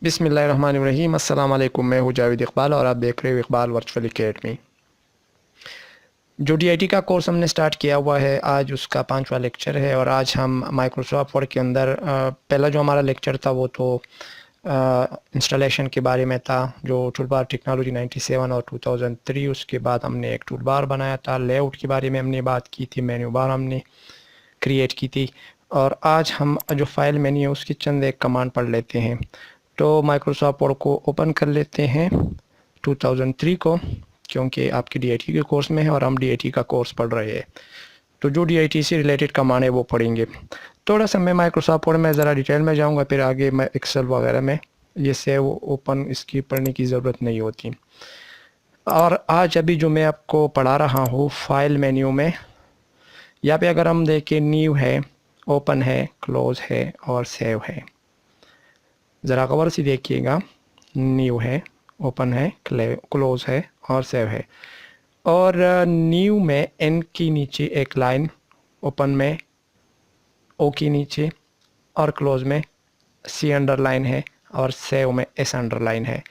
बिस्मिल्लाहिर्रहमानिर्रहीम। अस्सलाम वालेकुम। मैं हूँ जावेद इकबाल और आप देख रहे हो इकबाल वर्चुअल एकेडमी। जो डीआईटी का कोर्स हमने स्टार्ट किया हुआ है, आज उसका 5वां लेक्चर है और आज हम माइक्रोसॉफ्ट वर्ड के अंदर पहला जो हमारा लेक्चर था वो तो इंस्टॉलेशन के बारे में था, जो टूलबार टेक्नोलॉजी 97 और 2003। उसके बाद हमने एक टूलबार बनाया था। लेआउट के बारे में हमने बात की थी, मेन्यू बार हमने क्रिएट की थी। और आज हम जो फाइल मेन्यू है उसकी चंद एक कमांड पढ़ लेते हैं। तो माइक्रोसॉफ्ट वर्ड को ओपन कर लेते हैं 2003 को, क्योंकि आपकी डीआईटी के कोर्स में है और हम डीआईटी का कोर्स पढ़ रहे हैं, तो जो डीआईटी से रिलेटेड कमांड है वो पढ़ेंगे। थोड़ा सा मैं माइक्रोसॉफ्ट वर्ड में ज़रा डिटेल में जाऊंगा, फिर आगे मैं एक्सेल वगैरह में ये सेव ओपन इसकी पढ़ने की ज़रूरत नहीं होती। और आज अभी जो मैं आपको पढ़ा रहा हूँ फाइल मेन्यू में, यहाँ पे अगर हम देखें न्यू है, ओपन है, क्लोज है और सेव है। ज़रा गौर से देखिएगा, न्यू है, ओपन है, क्लोज है और सेव है। और न्यू में एन की नीचे एक लाइन, ओपन में ओ की नीचे और क्लोज में सी अंडरलाइन है और सेव में एस अंडरलाइन है।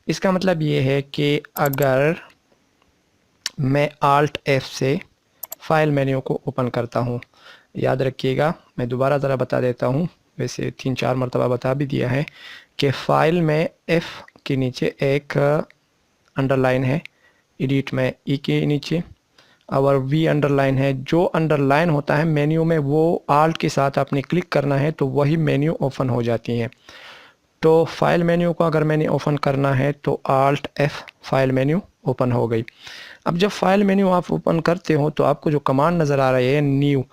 इसका मतलब ये है कि अगर मैं आल्ट एफ से फाइल मेन्यू को ओपन करता हूँ, याद रखिएगा, मैं दोबारा ज़रा बता देता हूँ, वैसे 3-4 मरतबा बता भी दिया है कि फ़ाइल में एफ़ के नीचे एक अंडरलाइन है, एडिट में ई के नीचे और वी अंडरलाइन है। जो अंडरलाइन होता है मेन्यू में वो आल्ट के साथ आपने क्लिक करना है तो वही मेन्यू ओपन हो जाती है। तो फाइल मेन्यू को अगर मैंने ओपन करना है तो alt F, file menu open हो गई। अब जब फाइल मेन्यू आप ओपन करते हो तो आपको जो कमांड नज़र आ रही है न्यू,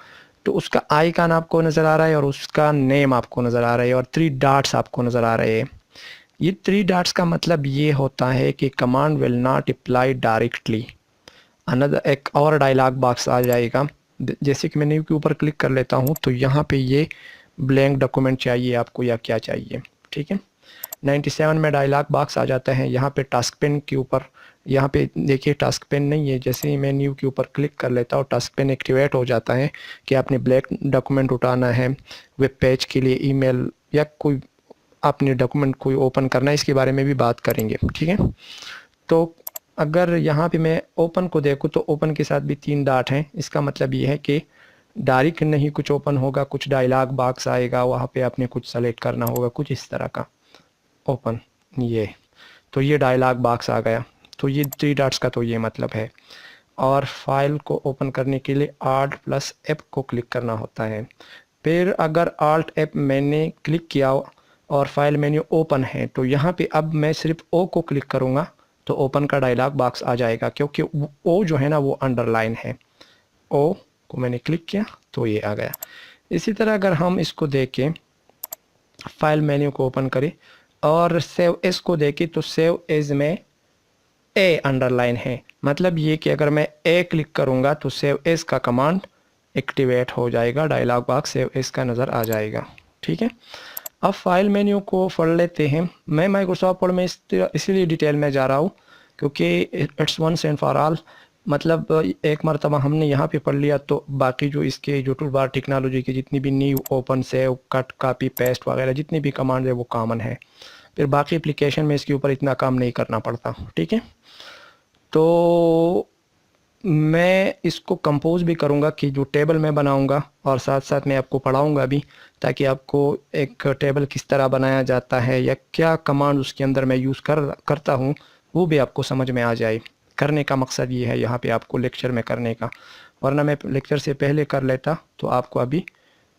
तो उसका आइकन आपको नज़र आ रहा है और उसका नेम आपको नज़र आ रहा है और 3 डॉट्स आपको नज़र आ रहे हैं। ये 3 डॉट्स का मतलब ये होता है कि command will not apply directly. Another एक और डायलॉग बॉक्स आ जाएगा। जैसे कि मैं न्यू के ऊपर क्लिक कर लेता हूँ तो यहाँ पे ये ब्लैंक डॉक्यूमेंट चाहिए आपको या क्या चाहिए, ठीक है। 97 में डायलॉग बॉक्स आ जाता है। यहाँ पे टास्क पेन के ऊपर, यहाँ पे देखिए टास्क पेन नहीं है। जैसे ही मैं न्यू के ऊपर क्लिक कर लेता हूँ टास्क पेन एक्टिवेट हो जाता है कि आपने ब्लैक डॉक्यूमेंट उठाना है, वेब पेज के लिए ईमेल या कोई आपने डॉक्यूमेंट कोई ओपन करना है, इसके बारे में भी बात करेंगे, ठीक है। तो अगर यहाँ पे मैं ओपन को देखूँ तो ओपन के साथ भी 3 डॉट हैं। इसका मतलब ये है कि डायरेक्ट नहीं कुछ ओपन होगा, कुछ डायलॉग बॉक्स आएगा, वहाँ पे आपने कुछ सेलेक्ट करना होगा, कुछ इस तरह का ओपन। ये तो ये डायलॉग बॉक्स आ गया। तो ये 3 डॉट्स का तो ये मतलब है। और फाइल को ओपन करने के लिए आल्ट प्लस एफ को क्लिक करना होता है। फिर अगर आल्ट एफ मैंने क्लिक किया और फाइल मेन्यू ओपन है तो यहाँ पे अब मैं सिर्फ ओ को क्लिक करूँगा तो ओपन का डायलॉग बॉक्स आ जाएगा, क्योंकि ओ जो है ना वो अंडरलाइन है। ओ को मैंने क्लिक किया तो ये आ गया। इसी तरह अगर हम इसको देखें, फाइल मेन्यू को ओपन करें और सेव एज को देखें तो सेव एज में ए अंडरलाइन है। मतलब ये कि अगर मैं ए क्लिक करूँगा तो सेव एज का कमांड एक्टिवेट हो जाएगा, डायलॉग बॉक्स सेव एज का नज़र आ जाएगा, ठीक है। अब फाइल मेन्यू को पढ़ लेते हैं। मैं माइक्रोसॉफ्ट वर्ड में इसीलिए डिटेल में जा रहा हूँ क्योंकि it's once and for all, मतलब एक मरतबा हमने यहाँ पे पढ़ लिया तो बाकी जो इसके जो टूल बार टेक्नोलॉजी की जितनी भी new, open, save, cut, copy, paste वगैरह जितनी भी कमांड है वो कॉमन है। फिर बाकी एप्लीकेशन में इसके ऊपर इतना काम नहीं करना पड़ता, ठीक है। तो मैं इसको कंपोज भी करूँगा कि जो टेबल मैं बनाऊँगा और साथ साथ मैं आपको पढ़ाऊँगा भी, ताकि आपको एक टेबल किस तरह बनाया जाता है या क्या कमांड उसके अंदर मैं यूज़ करता हूँ वो भी आपको समझ में आ जाए। करने का मकसद ये है यहाँ पे आपको लेक्चर में करने का, वरना मैं लेक्चर से पहले कर लेता तो आपको अभी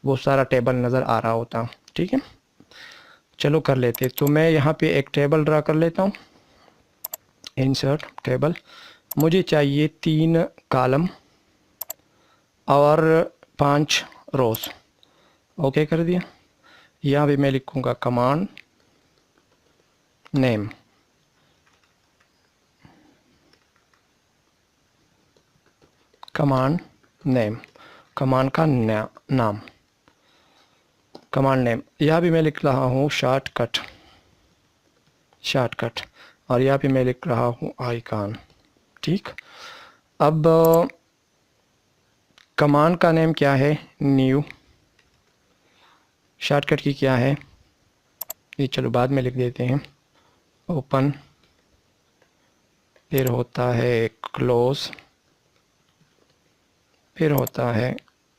वो सारा टेबल नज़र आ रहा होता, ठीक है। चलो कर लेते। तो मैं यहाँ पे एक टेबल ड्रा कर लेता हूँ। इंसर्ट टेबल, मुझे चाहिए 3 कॉलम और 5 रोज। ओके कर दिया। यहाँ पे मैं लिखूँगा command name, command name, command का नाम, कमांड नेम। यहाँ भी मैं लिख रहा हूँ शॉर्टकट, शॉर्टकट, और यहाँ पे मैं लिख रहा हूँ आइकन, ठीक। अब कमांड का नेम क्या है, न्यू, शॉर्टकट की क्या है, ये चलो बाद में लिख देते हैं, ओपन, फिर होता है क्लोज, फिर होता है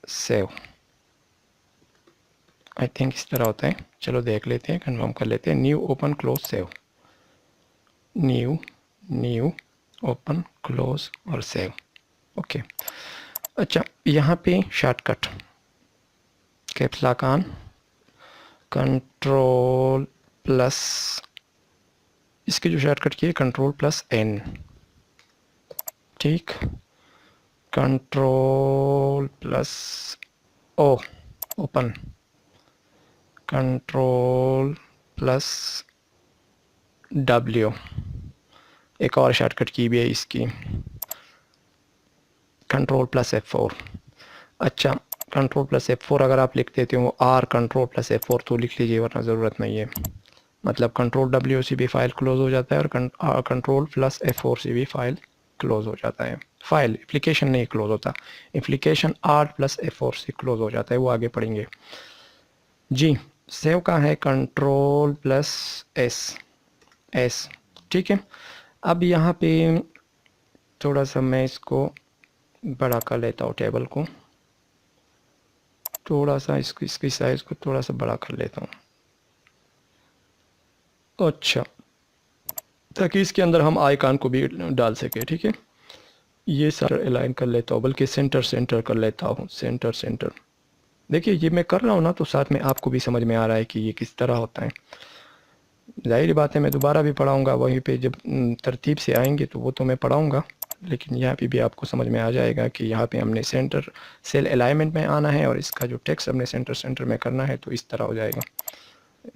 सेव। आई थिंक इस तरह होता है। चलो देख लेते हैं, कंफर्म कर लेते हैं। New, open, close, save, new, new, open, close और सेव। ओके। अच्छा, यहाँ पे shortcut caps lock on, control plus, इसके जो शॉर्टकट की है कंट्रोल प्लस एन, ठीक, control plus O open, control plus W, एक और शॉर्टकट की भी है इसकी, कंट्रोल प्लस F4। अच्छा, कंट्रोल प्लस F4 अगर आप लिख देते हो, आर कंट्रोल प्लस F4 तो लिख लीजिए, वरना ज़रूरत नहीं है। मतलब कंट्रोल W से भी फाइल क्लोज हो जाता है और कंट्रोल प्लस F4 से भी फाइल क्लोज हो जाता है। फाइल, एप्लीकेशन नहीं क्लोज होता, एप्लीकेशन R प्लस F4 से क्लोज हो जाता है, वो आगे पढ़ेंगे जी। सेव का है कंट्रोल प्लस एस, ठीक है। अब यहाँ पे थोड़ा सा मैं इसको बड़ा कर लेता हूँ, टेबल को थोड़ा सा, इसकी साइज़ को थोड़ा सा बड़ा कर लेता हूँ। अच्छा, ताकि इसके अंदर हम आइकन को भी डाल सके, ठीक है। ये सारा अलाइन कर लेता हूँ, बल्कि सेंटर कर लेता हूँ, सेंटर। देखिए ये मैं कर रहा हूँ ना, तो साथ में आपको भी समझ में आ रहा है कि ये किस तरह होता है। जाहिर बात है मैं दोबारा भी पढ़ाऊँगा, वहीं पे जब तरतीब से आएंगे तो वो तो मैं पढ़ाऊँगा, लेकिन यहाँ पे भी आपको समझ में आ जाएगा कि यहाँ पे हमने सेंटर सेल अलाइनमेंट में आना है और इसका जो टेक्स्ट हमने सेंटर में करना है, तो इस तरह हो जाएगा।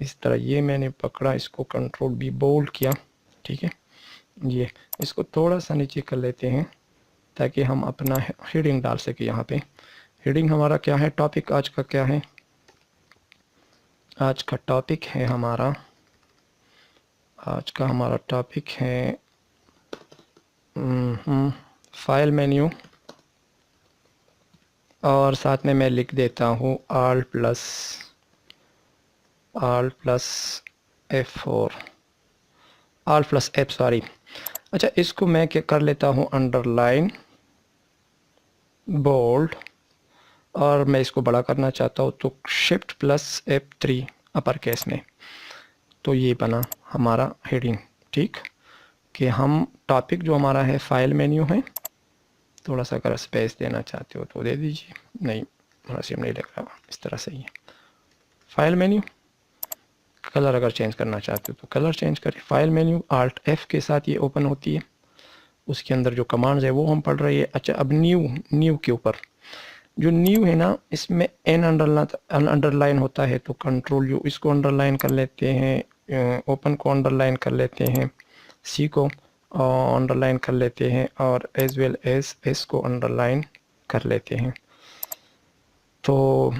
इस तरह ये मैंने पकड़ा, इसको कंट्रोल बी बोल्ड किया, ठीक है। ये इसको थोड़ा सा नीचे कर लेते हैं ताकि हम अपना हेडिंग डाल सके। यहाँ पे हेडिंग हमारा क्या है, टॉपिक आज का क्या है, आज का टॉपिक है हमारा, आज का हमारा टॉपिक है फाइल मेन्यू, और साथ में मैं लिख देता हूँ Alt plus F4, Alt plus F, sorry. अच्छा, इसको मैं क्या कर लेता हूँ, अंडरलाइन, बोल्ड, और मैं इसको बड़ा करना चाहता हूँ तो shift plus F3 upper case में, तो ये बना हमारा हेडिंग, ठीक। कि हम टॉपिक जो हमारा है फाइल मेन्यू है, थोड़ा सा अगर स्पेस देना चाहते हो तो दे दीजिए, नहीं मुनासिब नहीं लग रहा, इस तरह से ही है। फाइल मेन्यू, कलर अगर चेंज करना चाहते हो तो कलर चेंज करें। फाइल मेन्यू Alt F के साथ ये ओपन होती है, उसके अंदर जो कमांड्स है वो हम पढ़ रहे हैं। अच्छा, अब न्यू के ऊपर जो न्यू है ना, इसमें एन अंडरलाइन होता है, तो कंट्रोल यू, इसको अंडरलाइन कर लेते हैं, ओपन को अंडरलाइन कर लेते हैं, सी को अंडरलाइन कर लेते हैं, और एज वेल एज एस को अंडरलाइन कर लेते हैं। तो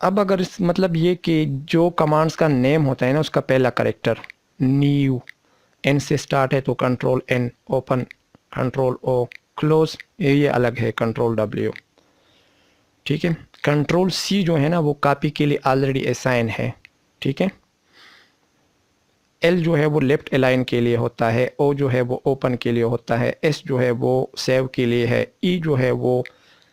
अब अगर इस मतलब ये कि जो कमांड्स का नेम होता है ना, उसका पहला करेक्टर न्यू एन से स्टार्ट है तो control N, open control O, close ये अलग है कंट्रोल डब्ल्यू, ठीक है। कंट्रोल सी जो है ना वो कॉपी के लिए ऑलरेडी असाइन है, ठीक है। एल जो है वो लेफ्ट अलाइन के लिए होता है, ओ जो है वो ओपन के लिए होता है, एस जो है वो सेव के लिए है, ई जो है वो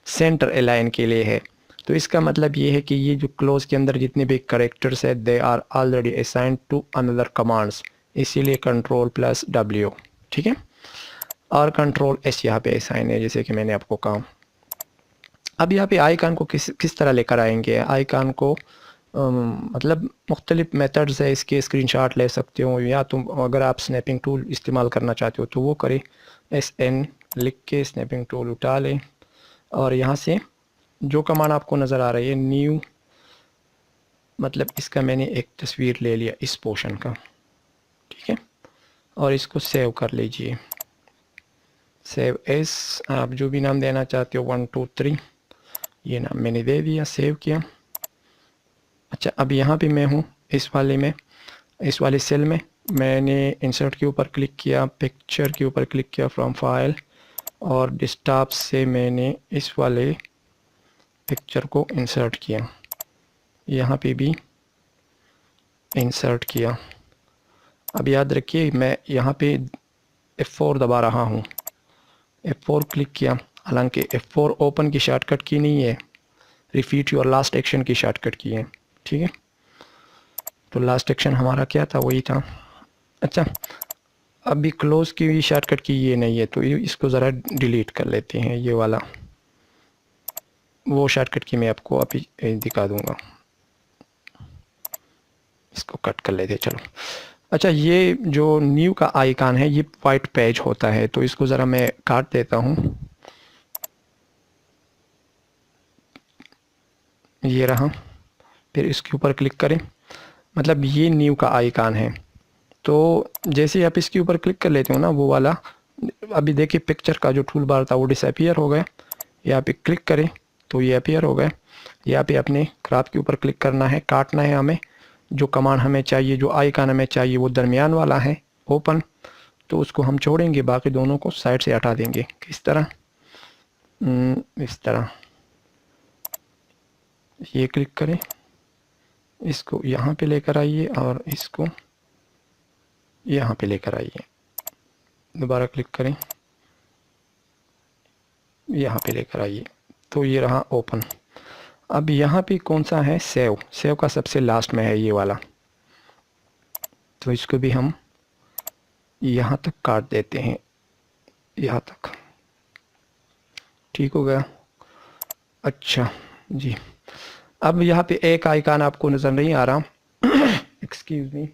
सेंटर अलाइन के लिए है। तो इसका मतलब ये है कि ये जो क्लोज के अंदर जितने भी करेक्टर्स है they are already assigned to another commands, इसीलिए कंट्रोल प्लस डब्ल्यू, ठीक है। और कंट्रोल एस यहाँ पे असाइन है, जैसे कि मैंने आपको कहा। अब यहाँ पे आइकन को किस तरह लेकर आएंगे, आइकन को मतलब मुख्तलिफ मेथड्स है, इसके स्क्रीनशॉट ले सकते हो, या तुम अगर आप स्नैपिंग टूल इस्तेमाल करना चाहते हो तो वो करें, SN लिख के स्नैपिंग टूल उठा लें, और यहाँ से जो कमांड आपको नज़र आ रही है न्यू, मतलब इसका मैंने एक तस्वीर ले लिया इस पोर्शन का, ठीक है, और इसको सेव कर लीजिए। सेव एस, आप जो भी नाम देना चाहते हो, 1 2 3 ये नाम मैंने दे दिया, सेव किया। अच्छा, अब यहाँ पे मैं हूँ इस वाले में, इस वाले सेल में मैंने इंसर्ट के ऊपर क्लिक किया, पिक्चर के ऊपर क्लिक किया फ्रॉम फाइल, और डेस्कटॉप से मैंने इस वाले पिक्चर को इंसर्ट किया। यहाँ पे भी इंसर्ट किया। अब याद रखिए मैं यहाँ पे F4 दबा रहा हूँ, F4 क्लिक किया, हालांकि F4 ओपन की शॉर्टकट की नहीं है, रिपीट योर लास्ट एक्शन की शॉर्टकट की है। ठीक है, तो लास्ट एक्शन हमारा क्या था, वही था। अच्छा, अभी क्लोज की भी शॉर्टकट की ये नहीं है, तो इसको ज़रा डिलीट कर लेते हैं, ये वाला, वो शॉर्टकट की मैं आपको अभी दिखा दूंगा। इसको कट कर लेते हैं, चलो। अच्छा, ये जो न्यू का आइकन है ये वाइट पेज होता है, तो इसको ज़रा मैं काट देता हूँ। ये रहा, फिर इसके ऊपर क्लिक करें, मतलब ये न्यू का आइकन है। तो जैसे ही आप इसके ऊपर क्लिक कर लेते हो ना, वो वाला, अभी देखिए पिक्चर का जो टूल बार था वो डिसअपियर हो गया। यहाँ पे क्लिक करें तो ये अपीयर हो गए। यहाँ पे अपने क्राफ्ट के ऊपर क्लिक करना है, काटना है हमें। जो कमांड हमें चाहिए, जो आइकन हमें चाहिए, वो दरमियान वाला है, ओपन, तो उसको हम छोड़ेंगे, बाकी दोनों को साइड से हटा देंगे। किस तरह, इस तरह। ये क्लिक करें, इसको यहाँ पे लेकर आइए और इसको यहाँ पे लेकर आइए। दोबारा क्लिक करें, यहाँ पे लेकर आइए, तो ये रहा ओपन। अब यहाँ पे कौन सा है, सेव, सेव का सबसे लास्ट में है ये वाला, तो इसको भी हम यहाँ तक काट देते हैं, यहाँ तक। ठीक हो गया। अच्छा जी, अब यहाँ पे एक आइकन आपको नज़र नहीं आ रहा, एक्सक्यूज मी।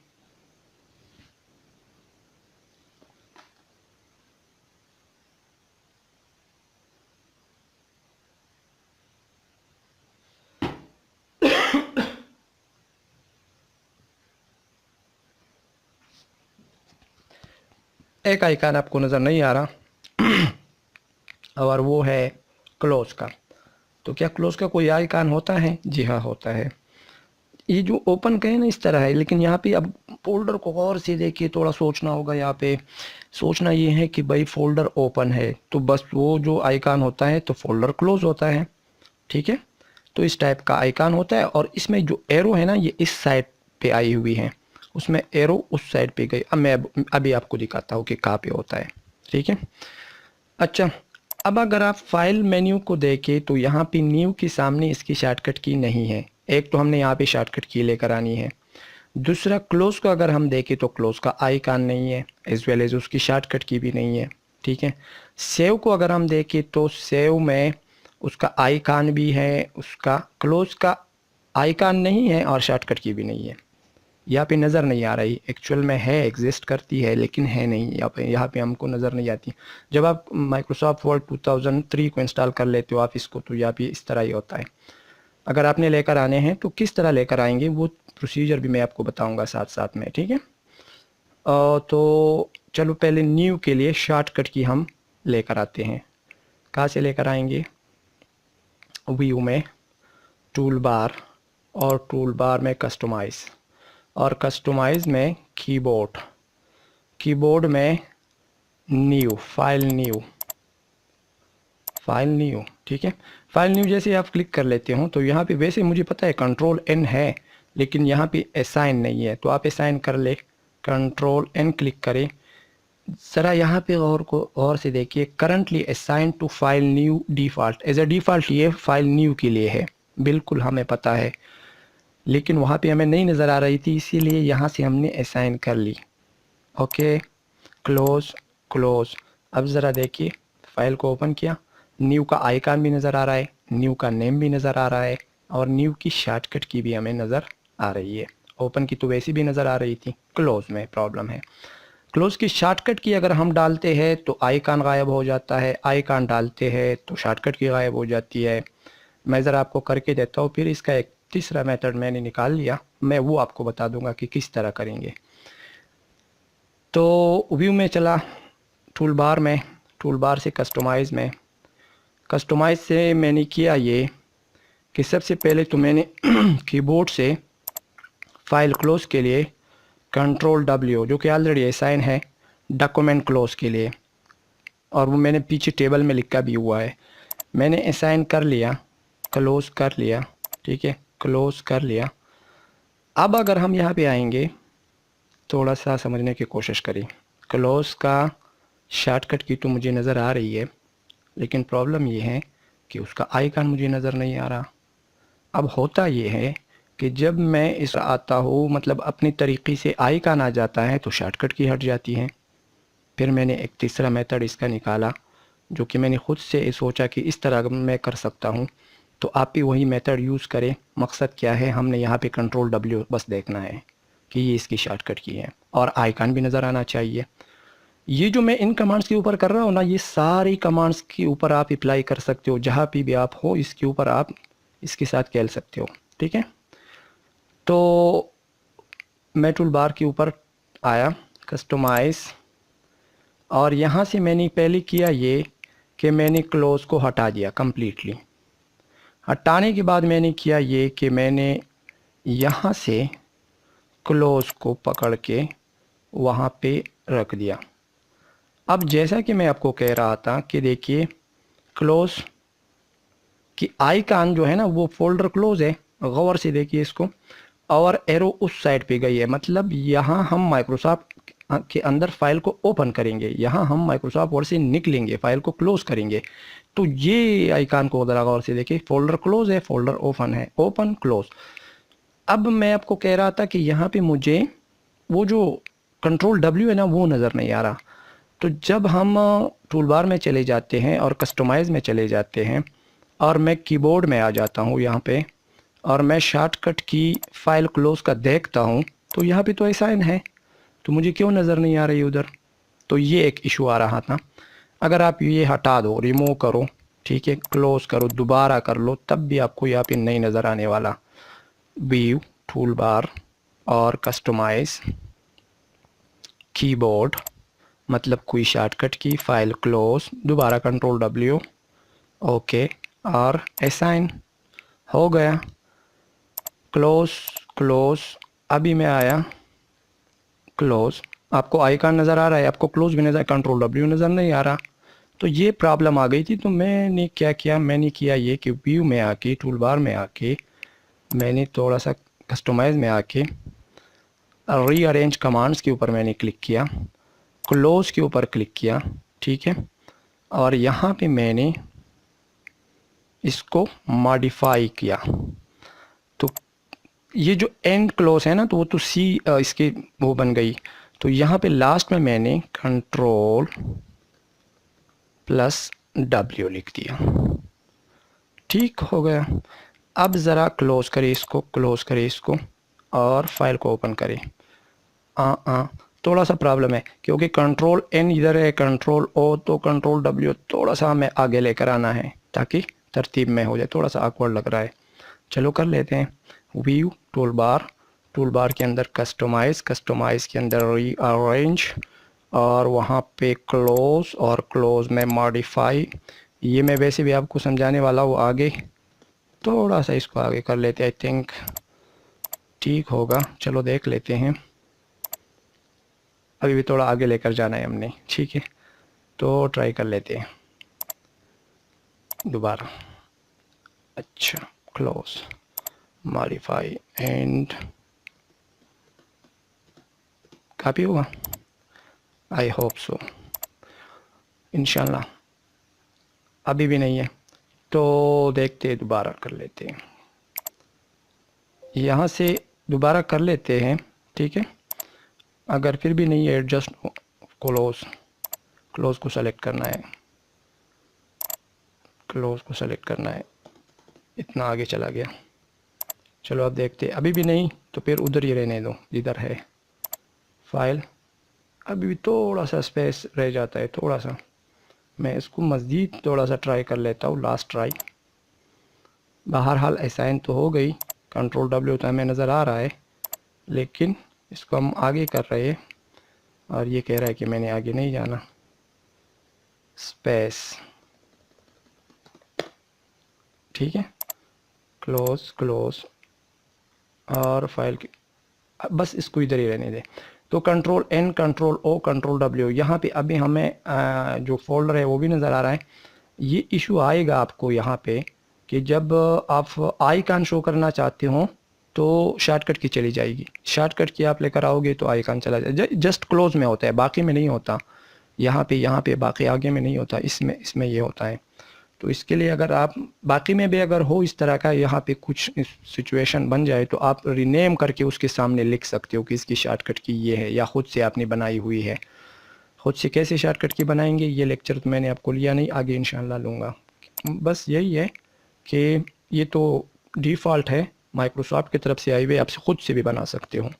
एक आइकन आपको नज़र नहीं आ रहा और वो है क्लोज का। तो क्या क्लोज का कोई आइकन होता है? जी हाँ, होता है। ये जो ओपन कहे ना, इस तरह है, लेकिन यहाँ पे अब फोल्डर को गौर से देखिए, थोड़ा सोचना होगा। यहाँ पे सोचना ये है कि भाई फोल्डर ओपन है तो बस वो जो आइकन होता है तो फोल्डर क्लोज होता है। ठीक है, तो इस टाइप का आइकन होता है। और इसमें जो एरो है ना, ये इस साइड पे आई हुई है, उसमें एरो उस साइड पे गई। अब मैं अभी आपको दिखाता हूँ कि कहाँ पे होता है। ठीक है, अच्छा, अब अगर आप फाइल मेन्यू को देखें तो यहाँ पे न्यू के सामने इसकी शॉर्टकट की नहीं है। एक तो हमने यहाँ पे शॉर्टकट की लेकर आनी है। दूसरा, क्लोज को अगर हम देखें तो क्लोज का आइकन नहीं है, एज वेल एज उसकी शॉर्टकट की भी नहीं है। ठीक है, सेव को अगर हम देखें तो सेव में उसका आइकन भी है, उसका क्लोज का आइकन नहीं है और शॉर्टकट की भी नहीं है। यहाँ पे नज़र नहीं आ रही, एक्चुअल में है, एग्जिस्ट करती है लेकिन है नहीं, यहाँ पे हमको नज़र नहीं आती। जब आप माइक्रोसॉफ्ट वर्ड 2003 को इंस्टॉल कर लेते हो आप इसको, तो यहाँ पे इस तरह ही होता है। अगर आपने लेकर आने हैं तो किस तरह लेकर आएंगे, वो प्रोसीजर भी मैं आपको बताऊंगा साथ साथ में। ठीक है, तो चलो पहले न्यू के लिए शॉर्टकट की हम लेकर आते हैं। कहाँ से लेकर आएंगे, व्यू में टूल बार, और टूल बार में कस्टमाइज़, और कस्टमाइज़ में कीबोर्ड, कीबोर्ड में new, file new, file new. ठीक है, फाइल न्यू जैसे आप क्लिक कर लेते हो तो यहाँ पे वैसे मुझे पता है कंट्रोल एन है, लेकिन यहाँ पे असाइन नहीं है, तो आप असाइन कर ले, कंट्रोल एन क्लिक करें। ज़रा यहाँ पे और से देखिए, currently assign to file new default, as a default ये फाइल न्यू के लिए है, बिल्कुल हमें पता है, लेकिन वहाँ पे हमें नहीं नज़र आ रही थी, इसीलिए यहाँ से हमने असाइन कर ली। Okay, close, close. अब ज़रा देखिए, फाइल को ओपन किया, न्यू का आइकन भी नज़र आ रहा है, न्यू का नेम भी नज़र आ रहा है, और न्यू की शॉर्टकट की भी हमें नज़र आ रही है। ओपन की तो वैसी भी नज़र आ रही थी, क्लोज में प्रॉब्लम है। क्लोज की शॉर्टकट की अगर हम डालते हैं तो आइकन गायब हो जाता है, आइकन डालते हैं तो शॉर्टकट की गायब हो जाती है। मैं ज़रा आपको करके देता हूँ, फिर इसका एक तीसरा मेथड मैंने निकाल लिया, मैं वो आपको बता दूंगा कि किस तरह करेंगे। तो व्यू में चला, टूल बार में, टूल बार से कस्टमाइज़ में, कस्टमाइज़ से मैंने किया ये कि सबसे पहले तो मैंने कीबोर्ड से फाइल क्लोज के लिए कंट्रोल W, जो कि ऑलरेडी असाइन है डॉक्यूमेंट क्लोज के लिए, और वो मैंने पीछे टेबल में लिखा भी हुआ है, मैंने असाइन कर लिया, क्लोज कर लिया। ठीक है, क्लोज कर लिया। अब अगर हम यहाँ पे आएंगे, थोड़ा सा समझने की कोशिश करें। क्लोज का शॉर्टकट की तो मुझे नज़र आ रही है, लेकिन प्रॉब्लम ये है कि उसका आइकन मुझे नज़र नहीं आ रहा। अब होता ये है कि जब मैं इस आता हूँ, मतलब अपनी तरीक़े से आइकन आ जाता है तो शॉर्टकट की हट जाती है। फिर मैंने एक तीसरा मेथड इसका निकाला, जो कि मैंने ख़ुद से सोचा कि इस तरह मैं कर सकता हूँ, तो आप भी वही मेथड यूज़ करें। मकसद क्या है, हमने यहाँ पे कंट्रोल W बस देखना है कि ये इसकी शॉर्टकट की है, और आइकन भी नज़र आना चाहिए। ये जो मैं इन कमांड्स के ऊपर कर रहा हूँ ना, ये सारी कमांड्स के ऊपर आप अप्लाई कर सकते हो, जहाँ पे भी आप हो इसके ऊपर आप इसके साथ खेल सकते हो। ठीक है, तो मैं टूल बार के ऊपर आया, कस्टमाइज़, और यहाँ से मैंने पहले किया ये कि मैंने क्लोज को हटा दिया कम्प्लीटली। हटाने के बाद मैंने किया ये कि मैंने यहाँ से क्लोज को पकड़ के वहाँ पे रख दिया। अब जैसा कि मैं आपको कह रहा था कि देखिए, क्लोज की आइकन जो है ना, वो फोल्डर क्लोज है। गौर से देखिए इसको, और एरो उस साइड पे गई है, मतलब यहाँ हम माइक्रोसॉफ्ट के अंदर फाइल को ओपन करेंगे, यहाँ हम माइक्रोसॉफ्ट वर्ड से निकलेंगे, फाइल को क्लोज करेंगे। तो ये आइकन को ज़रा गौर से देखिए, फोल्डर क्लोज है, फोल्डर ओपन है, ओपन क्लोज। अब मैं आपको कह रहा था कि यहाँ पे मुझे वो जो कंट्रोल W है ना, वो नज़र नहीं आ रहा। तो जब हम टूल बार में चले जाते हैं और कस्टमाइज़ में चले जाते हैं, और मैं कीबोर्ड में आ जाता हूँ यहाँ पे, और मैं शॉर्टकट की फ़ाइल क्लोज का देखता हूँ, तो यहाँ पे तो ऐसा है, तो मुझे क्यों नज़र नहीं आ रही उधर। तो ये एक इशू आ रहा था। अगर आप ये हटा दो, रिमूव करो, ठीक है, क्लोज़ करो, दोबारा कर लो, तब भी आपको यहाँ पे नहीं नज़र आने वाला। व्यू, टूल बार और कस्टमाइज़, कीबोर्ड, मतलब कोई शॉर्टकट की, फाइल क्लोज, दोबारा कंट्रोल W, ओके, और असाइन हो गया। क्लोज क्लोज, अभी मैं आया क्लोज, आपको आइकन नज़र आ रहा है, आपको क्लोज भी नज़र, कंट्रोल W नज़र नहीं आ रहा। तो ये प्रॉब्लम आ गई थी। तो मैंने क्या किया, मैंने किया ये कि व्यू में आके, टूल बार में आके, मैंने थोड़ा सा कस्टमाइज़ में आके रीअरेंज कमांड्स के ऊपर मैंने क्लिक किया, क्लोज के ऊपर क्लिक किया, ठीक है, और यहाँ पे मैंने इसको मॉडिफाई किया। तो ये जो एंड क्लोज है ना, तो वो तो सी इसके वो बन गई। तो यहाँ पे लास्ट में मैंने कंट्रोल प्लस W लिख दिया, ठीक हो गया। अब ज़रा क्लोज़ करें इसको, क्लोज़ करें इसको, और फाइल को ओपन करें। थोड़ा सा प्रॉब्लम है, क्योंकि कंट्रोल N इधर है, कंट्रोल O, तो कंट्रोल W थोड़ा सा हमें आगे लेकर आना है ताकि तरतीब में हो जाए। थोड़ा सा awkward लग रहा है, चलो कर लेते हैं। व्यू, टूल बार के अंदर कस्टमाइज़, कस्टमाइज़ के अंदर रीअरेंज, और वहाँ पे क्लोज़, और क्लोज़ में मॉडिफाई। ये मैं वैसे भी आपको समझाने वाला हूँ आगे, थोड़ा सा इसको आगे कर लेते हैं, आई थिंक ठीक होगा। चलो देख लेते हैं, अभी भी थोड़ा आगे लेकर जाना है हमने, ठीक है, तो ट्राई कर लेते हैं दोबारा। अच्छा, क्लोज, मॉडिफाई एंड कॉपी होगा, आई होप सो, इंशाल्लाह। अभी भी नहीं है, तो देखते हैं, दोबारा कर लेते हैं, यहाँ से दोबारा कर लेते हैं, ठीक है। अगर फिर भी नहीं है, एडजस्ट क्लोज को सेलेक्ट करना है, क्लोज को सेलेक्ट करना है, इतना आगे चला गया। चलो अब देखते, अभी भी नहीं, तो फिर उधर ही रहने दो जिधर है फाइल। अभी भी थोड़ा सा स्पेस रह जाता है, थोड़ा सा, मैं इसको मज़ीद थोड़ा सा ट्राई कर लेता हूँ, लास्ट ट्राई। बहरहाल असाइन तो हो गई, कंट्रोल W तो हमें नज़र आ रहा है, लेकिन इसको हम आगे कर रहे हैं, और ये कह रहा है कि मैंने आगे नहीं जाना, स्पेस, ठीक है, क्लोज क्लोज, और फाइल की, बस इसको इधर ही रहने दें। तो control N, control O, control W, यहाँ पे अभी हमें जो फोल्डर है वो भी नज़र आ रहा है। ये इशू आएगा आपको यहाँ पे कि जब आप आइकन शो करना चाहते हो तो शॉर्टकट की चली जाएगी। शॉर्टकट की आप लेकर आओगे तो आइकन चला जाए, जस्ट क्लोज में होता है, बाकी में नहीं होता। यहाँ पे बाकी आगे में नहीं होता, इसमें ये होता है। तो इसके लिए अगर आप बाकी में भी अगर हो इस तरह का यहाँ पे कुछ सिचुएशन बन जाए तो आप रीनेम करके उसके सामने लिख सकते हो कि इसकी शॉर्टकट की ये है, या ख़ुद से आपने बनाई हुई है। ख़ुद से कैसे शॉर्टकट की बनाएंगे ये लेक्चर तो मैंने आपको लिया नहीं, आगे इंशाल्लाह लूँगा। बस यही है कि ये तो डिफ़ॉल्ट है, माइक्रोसॉफ्ट की तरफ से आई हुई, आप ख़ुद से भी बना सकते हो।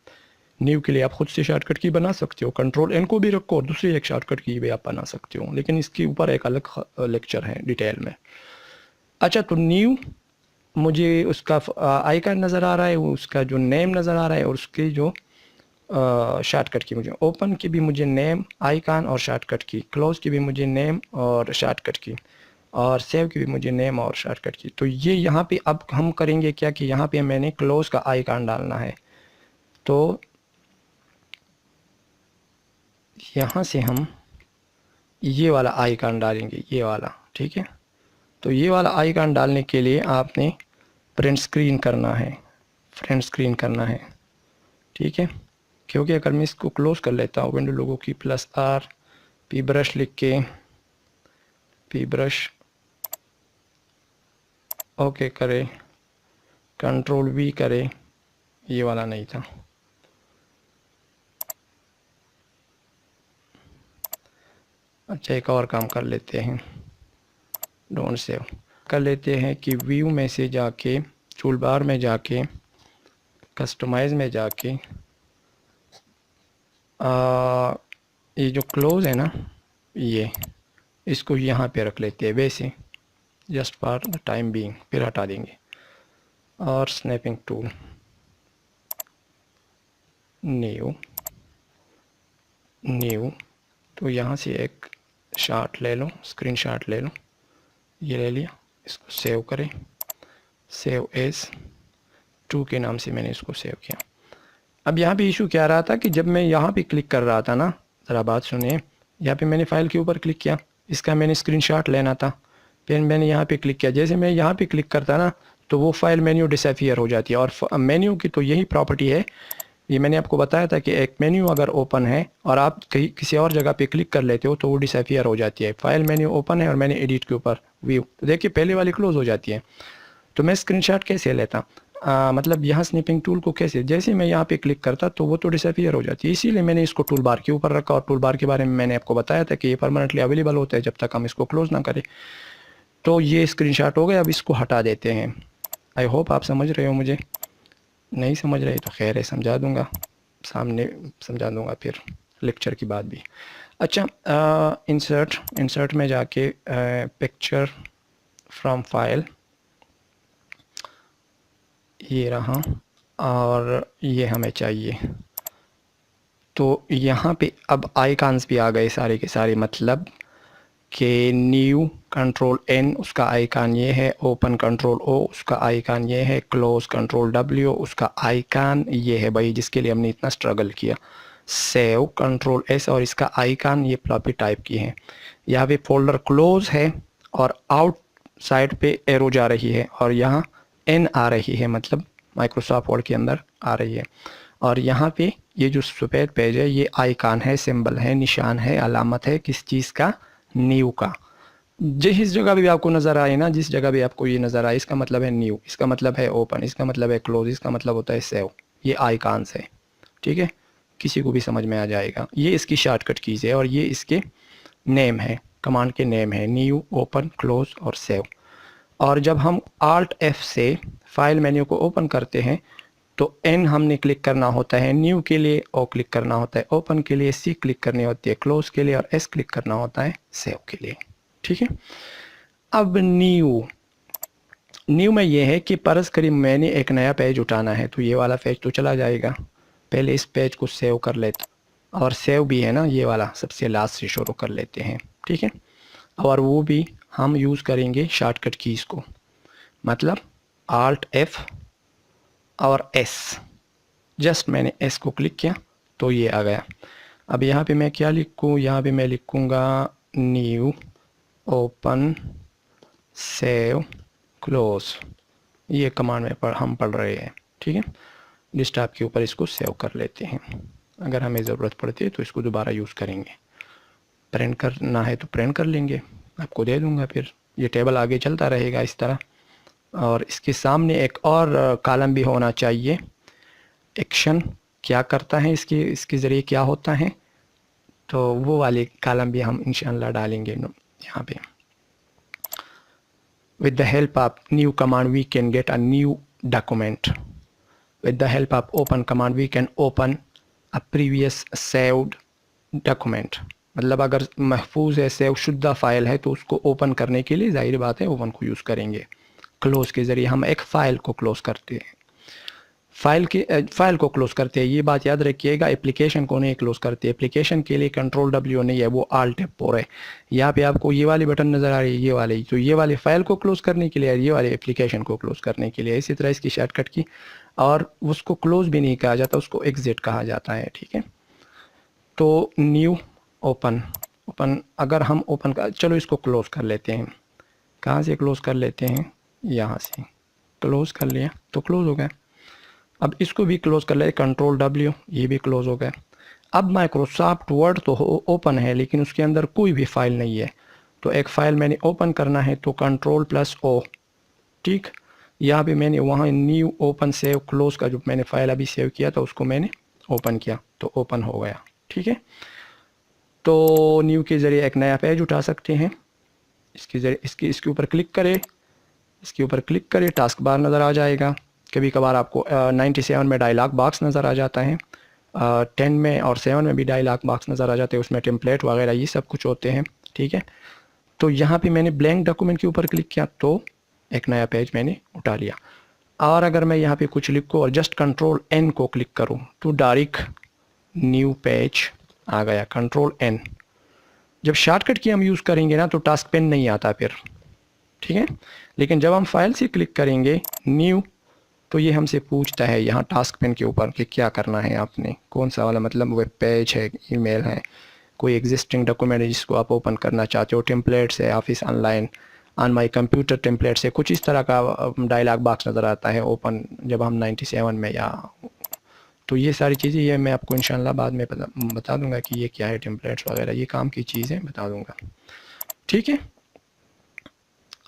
न्यू के लिए आप ख़ुद से शॉर्टकट की बना सकते हो, कंट्रोल एन को भी रखो और दूसरी एक शॉर्टकट की भी आप बना सकते हो, लेकिन इसके ऊपर एक अलग लेक्चर है डिटेल में। अच्छा, तो न्यू मुझे उसका आइकन नज़र आ रहा है, उसका जो नेम नज़र आ रहा है, और उसकी जो शॉर्टकट की, मुझे ओपन की भी मुझे नेम, आइकन और शॉर्टकट की, क्लोज की भी मुझे नेम और शॉर्टकट की, और सेव की भी मुझे नेम और शॉर्टकट की। तो ये यहाँ पे अब हम करेंगे क्या कि यहाँ पे मैंने क्लोज का आइकन डालना है। तो यहाँ से हम ये वाला आइकन डालेंगे, ये वाला, ठीक है। तो ये वाला आइकन डालने के लिए आपने प्रिंट स्क्रीन करना है, ठीक है। क्योंकि अगर मैं इसको क्लोज कर लेता हूँ, विंडो लोगों की +R, पी ब्रश लिख के, पी ब्रश ओके करे, कंट्रोल V करे, ये वाला नहीं था। अच्छा, एक और काम कर लेते हैं, डोंट सेव कर लेते हैं कि व्यू में से जाके, टूल बार में जाके, कस्टमाइज़ में जाके, ये जो क्लोज है ना, ये इसको यहाँ पे रख लेते हैं वैसे, just for the time being, फिर हटा देंगे। और स्नैपिंग टूल, न्यू, तो यहाँ से एक शॉट ले लो, स्क्रीनशॉट ले लो, ये ले लिया, इसको सेव करें, सेव एज 2 के नाम से मैंने इसको सेव किया। अब यहाँ पे इशू क्या रहा था कि जब मैं यहाँ पे क्लिक कर रहा था ना, ज़रा बात सुनिए, यहाँ पे मैंने फ़ाइल के ऊपर क्लिक किया, इसका मैंने स्क्रीनशॉट लेना था, फिर मैंने यहाँ पे क्लिक किया, जैसे मैं यहाँ पे क्लिक करता ना तो वो फ़ाइल मेन्यू डिसअपीयर हो जाती है। और मेन्यू की तो यही प्रॉपर्टी है, ये मैंने आपको बताया था कि एक मेन्यू अगर ओपन है और आप कहीं किसी और जगह पे क्लिक कर लेते हो तो वो डिसअपीयर हो जाती है। फाइल मेन्यू ओपन है और मैंने एडिट के ऊपर व्यू, तो देखिए पहले वाली क्लोज हो जाती है। तो मैं स्क्रीनशॉट कैसे लेता, मतलब यहाँ स्निपिंग टूल को कैसे, जैसे मैं यहाँ पे क्लिक करता तो वो तो डिसअपीयर हो जाती है, इसीलिए मैंने इसको टूल बार के ऊपर रखा। और टूल बार के बारे में मैंने आपको बताया था कि ये परमानेंटली अवेलेबल होता है जब तक हम इसको क्लोज ना करें। तो ये स्क्रीनशॉट हो गया, अब इसको हटा देते हैं। आई होप आप समझ रहे हो, मुझे नहीं समझ रहे तो खैर है, समझा दूँगा, सामने समझा दूँगा फिर लेक्चर की बात भी। अच्छा, इंसर्ट में जाके पिक्चर फ्रॉम फाइल, ये रहा, और ये हमें चाहिए। तो यहाँ पे अब आइकन्स भी आ गए सारे के सारे, मतलब कि न्यू कंट्रोल N उसका आइकन ये है, ओपन कंट्रोल O उसका आइकन ये है, क्लोज कंट्रोल W उसका आइकन ये है भाई, जिसके लिए हमने इतना स्ट्रगल किया। सेव कंट्रोल S और इसका आइकन ये फ्लॉपी टाइप की है। यहाँ पे फोल्डर क्लोज है और आउट साइड पे एरो जा रही है, और यहाँ N आ रही है, मतलब माइक्रोसॉफ्ट वर्ड के अंदर आ रही है। और यहाँ पे ये जो सफ़ेद पेज है ये आइकन है, सिंबल है, निशान है, अलामत है किस चीज़ का, न्यू का। जिस जगह भी आपको नज़र आए ना, जिस जगह भी आपको ये नज़र आए, इसका मतलब है न्यू, इसका मतलब है ओपन, इसका मतलब है क्लोज, इसका मतलब होता है सेव। ये आइकन्स है, ठीक है, किसी को भी समझ में आ जाएगा। ये इसकी शॉर्टकट कीज़ है और ये इसके नेम है, कमांड के नेम है, न्यू, ओपन, क्लोज और सेव। और जब हम Alt F से फाइल मेन्यू को ओपन करते हैं तो N हमने क्लिक करना होता है न्यू के लिए, O क्लिक करना होता है ओपन के लिए, C क्लिक करनी होती है क्लोज के लिए, और S क्लिक करना होता है सेव के लिए, ठीक है। अब न्यू में ये है कि परस करीब मैंने एक नया पेज उठाना है, तो ये वाला पेज तो चला जाएगा, पहले इस पेज को सेव कर लेते, और सेव भी है ना ये वाला, सबसे लास्ट से शुरू कर लेते हैं, ठीक है। और वो भी हम यूज़ करेंगे शॉर्टकट कीज़ को, मतलब Alt F और S, जस्ट मैंने S को क्लिक किया तो ये आ गया। अब यहाँ पे मैं क्या लिखूँ, यहाँ पे मैं लिखूँगा न्यू, ओपन, सेव, क्लोज, ये कमांड में हम पढ़ रहे हैं, ठीक है। डेस्कटॉप के ऊपर इसको सेव कर लेते हैं, अगर हमें ज़रूरत पड़ती है तो इसको दोबारा यूज़ करेंगे। प्रिंट करना है तो प्रिंट कर लेंगे, आपको दे दूंगा, फिर ये टेबल आगे चलता रहेगा इस तरह। और इसके सामने एक और कॉलम भी होना चाहिए। एक्शन क्या करता है, इसके ज़रिए क्या होता है, तो वो वाले कॉलम भी हम इंशाल्लाह डालेंगे यहाँ पे। With the help of new command we can get a new document. With the help of open command we can open a previous saved document. मतलब अगर महफूज है, सेव शुदा फ़ाइल है, तो उसको ओपन करने के लिए ज़ाहिर बात है ओपन को यूज़ करेंगे। क्लोज़ के ज़रिए हम एक फ़ाइल को क्लोज़ करते हैं, फ़ाइल को क्लोज़ करते हैं। ये बात याद रखिएगा, एप्लीकेशन को नहीं क्लोज़ करते। एप्लीकेशन के लिए कंट्रोल W नहीं है, वो आल्ट F4 है। यहाँ पे आपको ये वाली बटन नज़र आ रही है, ये वाली, तो ये वाली फ़ाइल को क्लोज़ करने के लिए, ये वाले एप्लीकेशन को क्लोज़ करने के लिए। इसी तरह इसकी शॉर्टकट की, और उसको क्लोज़ भी नहीं कहा जाता, उसको एग्ज़िट कहा जाता है, ठीक है। तो न्यू ओपन अगर हम ओपन का, चलो इसको क्लोज़ कर लेते हैं। कहाँ से क्लोज़ कर लेते हैं, यहाँ से क्लोज़ कर लिया तो क्लोज़ हो गया। अब इसको भी क्लोज़ कर ले, कंट्रोल W, ये भी क्लोज़ हो गया। अब माइक्रोसॉफ्ट वर्ड तो ओपन है, लेकिन उसके अंदर कोई भी फाइल नहीं है। तो एक फ़ाइल मैंने ओपन करना है तो कंट्रोल+O, ठीक। यहाँ पे मैंने वहाँ न्यू ओपन सेव क्लोज़ का जो मैंने फ़ाइल अभी सेव किया था उसको मैंने ओपन किया तो ओपन हो गया, ठीक है। तो न्यू के ज़रिए एक नया पेज उठा सकते हैं। इसके ज़रिए इसके ऊपर क्लिक करें, इसके ऊपर क्लिक करें, टास्क बार नज़र आ जाएगा। कभी कभार आपको 97 में डायलॉग बॉक्स नज़र आ जाता है, 10 में और 7 में भी डायलॉग बॉक्स नज़र आ जाते हैं, उसमें टेम्पलेट वगैरह ये सब कुछ होते हैं, ठीक है। तो यहाँ पे मैंने ब्लैंक डॉक्यूमेंट के ऊपर क्लिक किया तो एक नया पेज मैंने उठा लिया। और अगर मैं यहाँ पे कुछ लिखूँ और जस्ट कंट्रोल N को क्लिक करूँ तो डायरेक्ट न्यू पेज आ गया, कंट्रोल N। जब शॉर्टकट की हम यूज़ करेंगे ना तो टास्क पेन नहीं आता फिर, ठीक है। लेकिन जब हम फाइल से क्लिक करेंगे न्यू, तो ये हमसे पूछता है यहाँ टास्क पेन के ऊपर कि क्या करना है आपने, कौन सा वाला, मतलब वेब पेज है, ईमेल है, कोई एग्जिस्टिंग डॉक्यूमेंट है जिसको आप ओपन करना चाहते हो, टेम्पलेट्स है, office online, on my computer templates है, कुछ इस तरह का डायलॉग बॉक्स नज़र आता है ओपन जब हम 97 में या। तो ये सारी चीज़ें ये मैं आपको इंशाल्लाह बाद में बता दूंगा कि ये क्या है, टेम्पलेट्स वगैरह ये काम की चीज़ें बता दूंगा, ठीक है।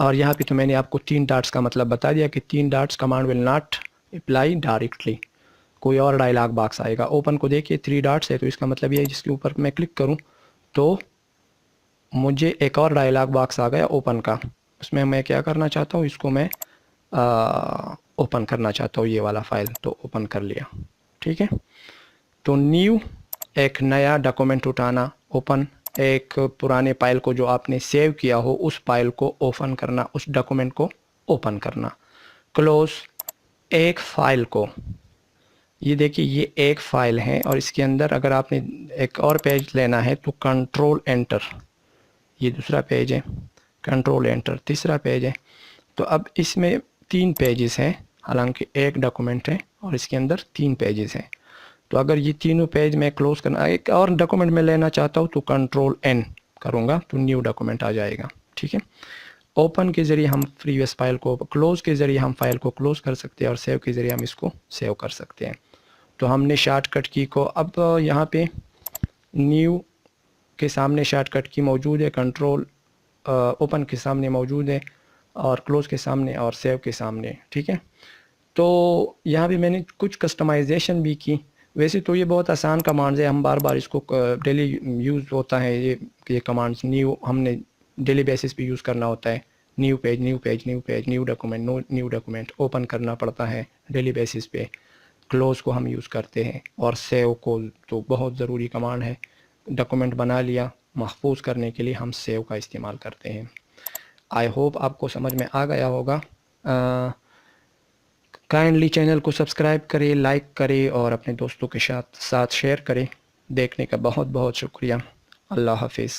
और यहाँ पे तो मैंने आपको 3 डॉट्स का मतलब बता दिया कि 3 dots command will not apply directly, कोई और डायलॉग बॉक्स आएगा। ओपन को देखिए 3 डॉट्स है, तो इसका मतलब ये है जिसके ऊपर मैं क्लिक करूँ तो मुझे एक और डायलॉग बॉक्स आ गया ओपन का। उसमें मैं क्या करना चाहता हूँ, इसको मैं ओपन करना चाहता हूँ, ये वाला फ़ाइल, तो ओपन कर लिया, ठीक है। तो न्यू एक नया डॉक्यूमेंट उठाना, ओपन एक पुराने फाइल को जो आपने सेव किया हो उस फाइल को ओपन करना, उस डॉक्यूमेंट को ओपन करना। क्लोज एक फ़ाइल को, ये देखिए ये एक फ़ाइल है और इसके अंदर अगर आपने एक और पेज लेना है तो कंट्रोल एंटर, ये दूसरा पेज है, कंट्रोल एंटर तीसरा पेज है। तो अब इसमें 3 पेजेस हैं, हालांकि एक डॉक्यूमेंट है और इसके अंदर 3 पेजेस हैं। तो अगर ये तीनों पेज मैं क्लोज़ करना, एक और डॉक्यूमेंट में लेना चाहता हूँ तो कंट्रोल N करूँगा तो न्यू डॉक्यूमेंट आ जाएगा, ठीक है। ओपन के ज़रिए हम प्रीवियस फाइल को, क्लोज़ के ज़रिए हम फाइल को क्लोज़ कर सकते हैं और सेव के ज़रिए हम इसको सेव कर सकते हैं। तो हमने शॉर्टकट की को, अब यहाँ पे न्यू के सामने शॉर्टकट की मौजूद है, कंट्रोल ओपन के सामने मौजूद है और क्लोज़ के सामने और सेव के सामने, ठीक है। तो यहाँ भी मैंने कुछ कस्टमाइजेशन भी की। वैसे तो ये बहुत आसान कमांड्स है, हम बार बार इसको डेली यूज़ होता है ये कमांड्स। न्यू हमने डेली बेसिस पे यूज़ करना होता है, new page new page new page new document new document open करना पड़ता है डेली बेसिस पे। क्लोज़ को हम यूज़ करते हैं और सेव को तो बहुत ज़रूरी कमांड है, डॉक्यूमेंट बना लिया महफूज करने के लिए हम सेव का इस्तेमाल करते हैं। आई होप आपको समझ में आ गया होगा। काइंडली चैनल को सब्सक्राइब करें, लाइक करें और अपने दोस्तों के साथ शेयर करें। देखने का बहुत बहुत शुक्रिया। अल्लाह हाफिज़।